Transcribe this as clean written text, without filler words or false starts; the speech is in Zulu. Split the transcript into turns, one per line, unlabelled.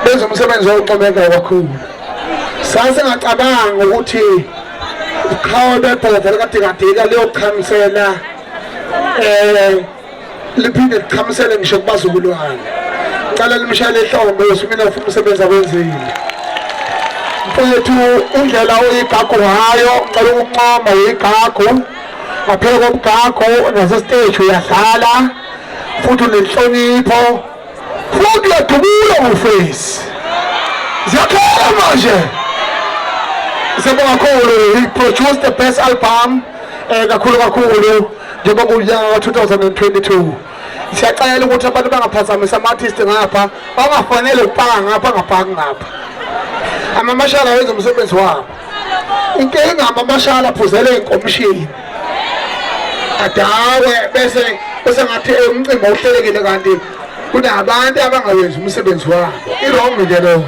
benza umsebenzi oqhubeka kakhulu sase ngacabanga ukuthi ukhawulo phela kade leyo khamisela liphinde likhamisele ngisho kubazukulwane cala limshayele ehlombe mina ufuna umsebenzi awenzile mfethu indlela oyigagu ngayo ngicela ukuncoma uyigagu ngaphela komgagu nasestage uyadlala futhi unenhlonipho futhi uyadubula ngofesi ziyakhona manje kakhulu he produced the best album kakhulu njengoba kunyaka 2022 siyacela ukuthi abantu bangaphazamisa ama-artist ngapha bangafanele ukupaka ngapha amamashala wenza umsebenzi wabo inkinga amamashala aphuzele inkomishini adawe bese ngathi umcimbi awuhlelekile kanti kunabantu abangawenzi umsebenzi wabo irong nje leyo